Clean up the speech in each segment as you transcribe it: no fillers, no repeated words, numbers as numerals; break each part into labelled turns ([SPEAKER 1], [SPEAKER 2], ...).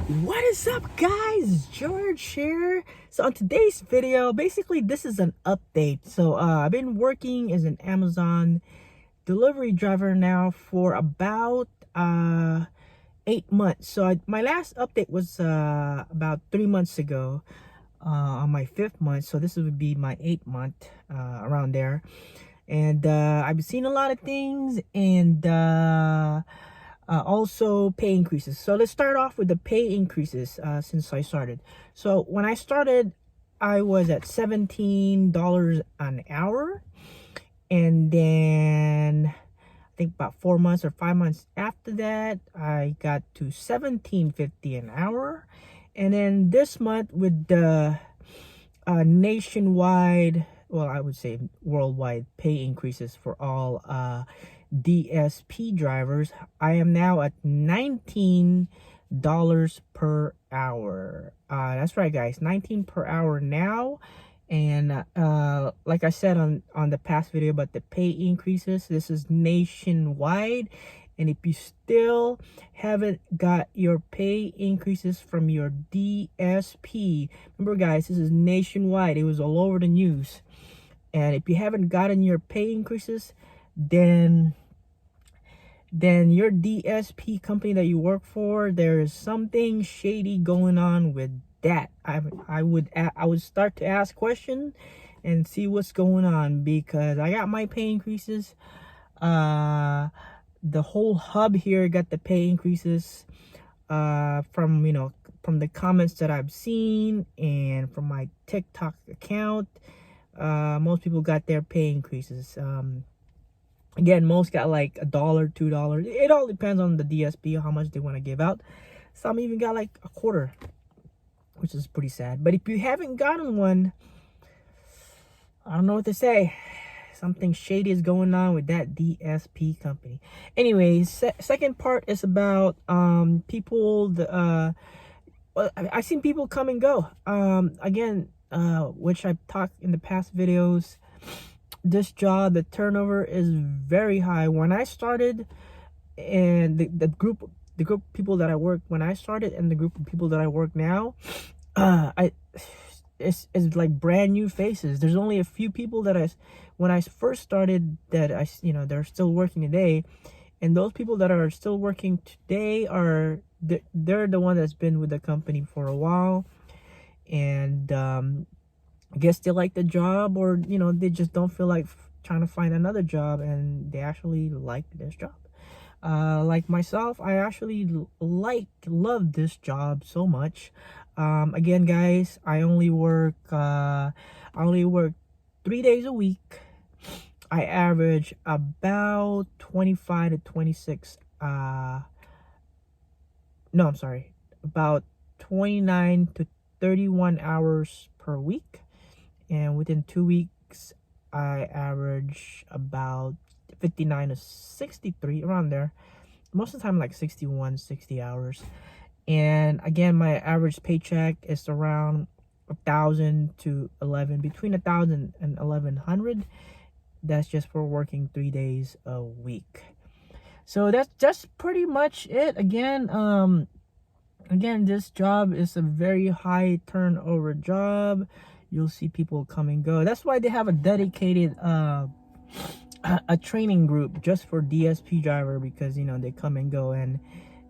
[SPEAKER 1] What is up, guys? George here. So on today's video, basically this is an update. So I've been working as an Amazon delivery driver now for about 8 months. So my last update was about 3 months ago, on my 5th month. So this would be my 8th month, around there. And I've seen a lot of things, and also pay increases. So let's start off with the pay increases since I started. So when I started, I was at $17 an hour, and then I think about 4 months or 5 months after that, I got to $17.50 an hour. And then this month, with the nationwide, well, I would say worldwide pay increases for all DSP drivers, I am now at $19 per hour. That's right, guys, 19 per hour now. And like I said on the past video about the pay increases, this is nationwide. And if you still haven't got your pay increases from your DSP, remember, guys, this is nationwide. It was all over the news. And if you haven't gotten your pay increases, then your DSP company that you work for, there is something shady going on with that. I would start to ask questions and see what's going on, because I got my pay increases. The whole hub here got the pay increases from the comments that I've seen, and from my TikTok account. Most people got their pay increases. Again, most got like $1, $2. It all depends on the DSP, how much they want to give out. Some even got like a quarter, which is pretty sad. But if you haven't gotten one, I don't know what to say. Something shady is going on with that DSP company. Anyways, second part is about people. I've seen people come and go. Again, which I've talked in the past videos. This job, the turnover is very high. When I started, and the group of people that I work when I started, and the group of people that I work now, it's like brand new faces. There's only a few people that when I first started, that they're still working today. And those people that are still working today they're the one that's been with the company for a while. And I guess they like the job, or they just don't feel like trying to find another job, and they actually like this job. Like myself, I actually love this job so much. Again, guys, I only work 3 days a week. I average about 25 to 26 no, I'm sorry, about 29 to 31 hours per week. And within 2 weeks, I average about 59 to 63, around there. Most of the time, like 61, 60 hours. And again, my average paycheck is around 1,000 to 11, between 1,000 and 1,100. That's just for working 3 days a week. So that's just pretty much it. Again, this job is a very high turnover job. You'll see people come and go. That's why they have a dedicated a training group just for DSP driver, because they come and go. And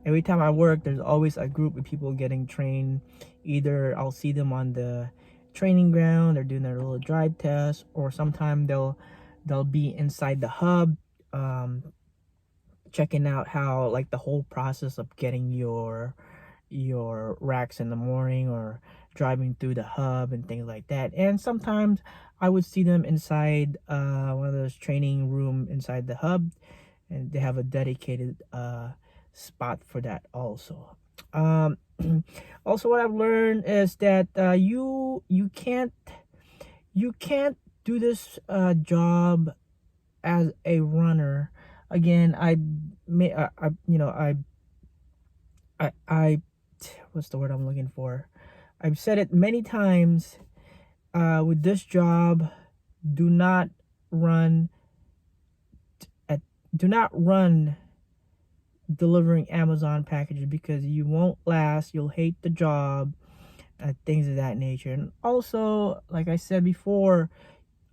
[SPEAKER 1] every time I work, there's always a group of people getting trained. Either I'll see them on the training ground, they're doing their little drive test, or sometimes they'll be inside the hub, checking out how, like, the whole process of getting your racks in the morning, or driving through the hub and things like that. And sometimes I would see them inside one of those training room inside the hub, and they have a dedicated spot for that also. Also, what I've learned is that you can't do this job as a runner. Again, what's the word I'm looking for? I've said it many times. With this job, do not run delivering Amazon packages because you won't last, you'll hate the job, things of that nature. And also, like I said before,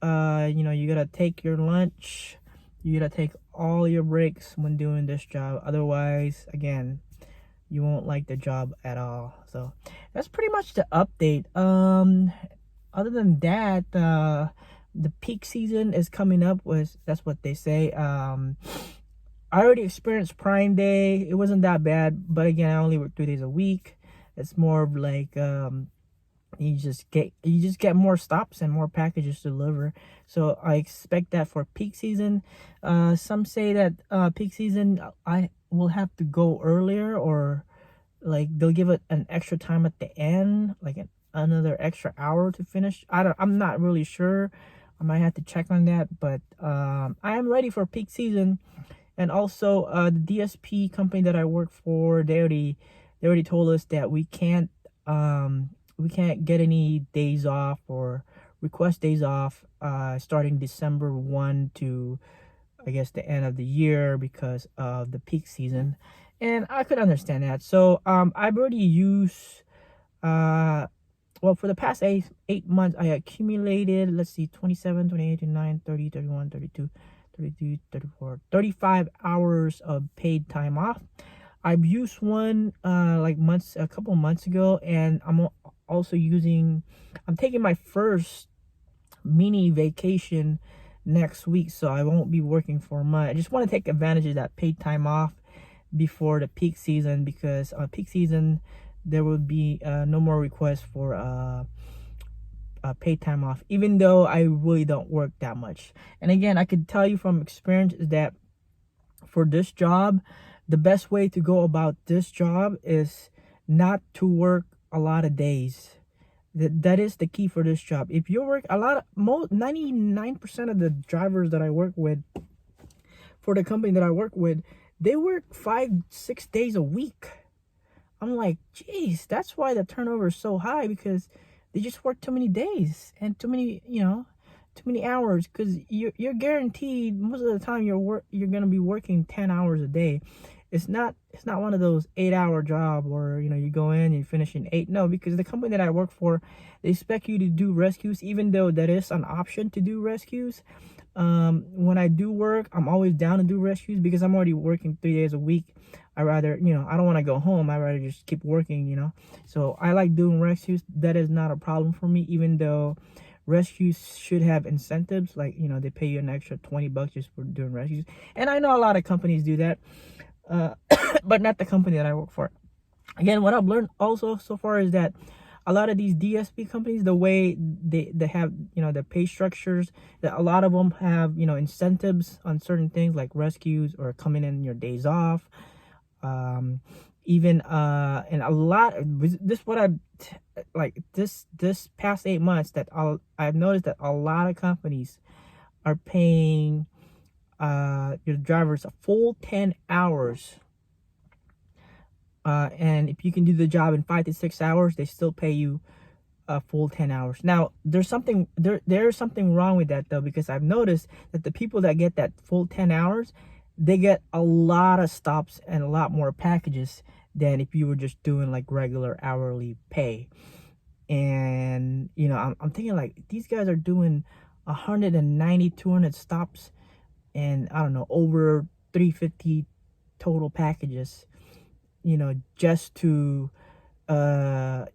[SPEAKER 1] you gotta take your lunch, you gotta take all your breaks when doing this job. Otherwise, again, you won't like the job at all. So that's pretty much the update. Other than that, the peak season is coming up. That's what they say. I already experienced Prime Day. It wasn't that bad, but again, I only work 3 days a week. It's more of like you just get more stops and more packages to deliver. So I expect that for peak season. Some say that peak season I will have to go earlier, or like they'll give it an extra time at the end, like another extra hour to finish. I'm not really sure. I might have to check on that, but I am ready for peak season. And also the DSP company that I work for, they already told us that we can't get any days off or request days off starting December 1 to, I guess, the end of the year because of the peak season. And I could understand that. So I've already used well, for the past 8 months I accumulated, let's see, 27, 28, 29, 30, 31, 32, 33, 34, 35 hours of paid time off. I've used one like a couple months ago, and I'm taking my first mini vacation next week, so I won't be working for a month. I just want to take advantage of that paid time off before the peak season, because peak season there will be no more requests for paid time off, even though I really don't work that much. And again, I can tell you from experience is that for this job, the best way to go about this job is not to work a lot of days. That is the key for this job. If you work a lot of 99% of the drivers that I work with for the company that I work with, they work 5-6 days a week. I'm like, geez, that's why the turnover is so high, because they just work too many days and too many hours, because you're guaranteed most of the time you're gonna be working 10 hours a day. It's not one of those 8-hour job where you go in and you finish in 8. No, because the company that I work for, they expect you to do rescues, even though that is an option to do rescues. When I do work, I'm always down to do rescues because I'm already working 3 days a week. I rather, I don't want to go home. I rather just keep working. So I like doing rescues. That is not a problem for me, even though rescues should have incentives, like they pay you an extra $20 just for doing rescues. And I know a lot of companies do that, but not the company that I work for. Again, what I've learned also so far is that a lot of these DSP companies, the way they have the pay structures, that a lot of them have incentives on certain things like rescues or coming in your days off. Even and a lot this what I've like this past 8 months, that I've noticed that a lot of companies are paying your drivers a full 10 hours, and if you can do the job in 5 to 6 hours, they still pay you a full 10 hours. Now there's something wrong with that though, because I've noticed that the people that get that full 10 hours, they get a lot of stops and a lot more packages than if you were just doing like regular hourly pay. And I'm thinking, like, these guys are doing 190, 200 stops, and I don't know, over 350 total packages, just to to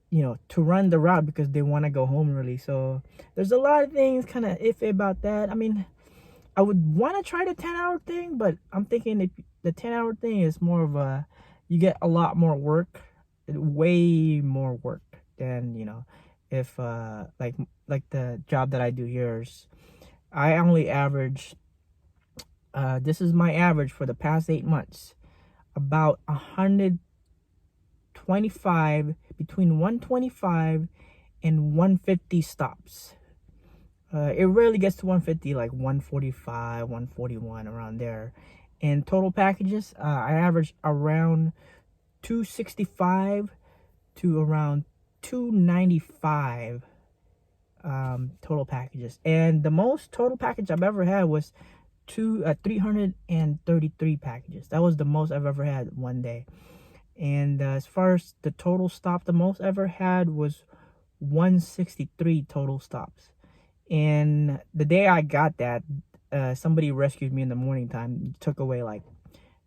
[SPEAKER 1] run the route, because they want to go home early. So there's a lot of things kind of iffy about that. I mean, I would want to try the 10-hour thing, but I'm thinking if the 10-hour thing is more of you get a lot more work, way more work than, if like the job that I do here is, I only average, this is my average for the past 8 months, about 125, between 125 and 150 stops. It rarely gets to 150, like 145, 141, around there. And total packages, I average around 265 to around 295 total packages. And the most total package I've ever had was 333 packages. That was the most I've ever had one day. And as far as the total stop, the most I ever had was 163 total stops. And the day I got that, somebody rescued me in the morning time, took away like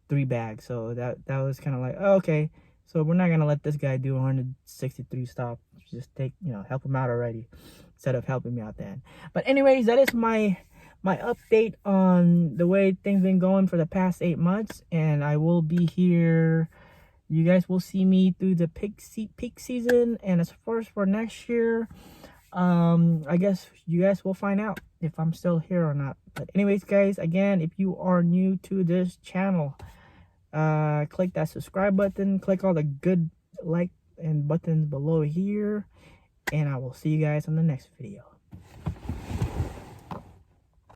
[SPEAKER 1] 3 bags. So that was kind of like, oh, okay, so we're not gonna let this guy do 163 stops. Just take, help him out already, instead of helping me out then. But anyways, that is my update on the way things been going for the past 8 months. And I will be here, you guys will see me through the peak season. And as far as for next year, I guess you guys will find out if I'm still here or not. But anyways, guys, again, if you are new to this channel, click that subscribe button, click all the good like and buttons below here, and I will see you guys on the next video.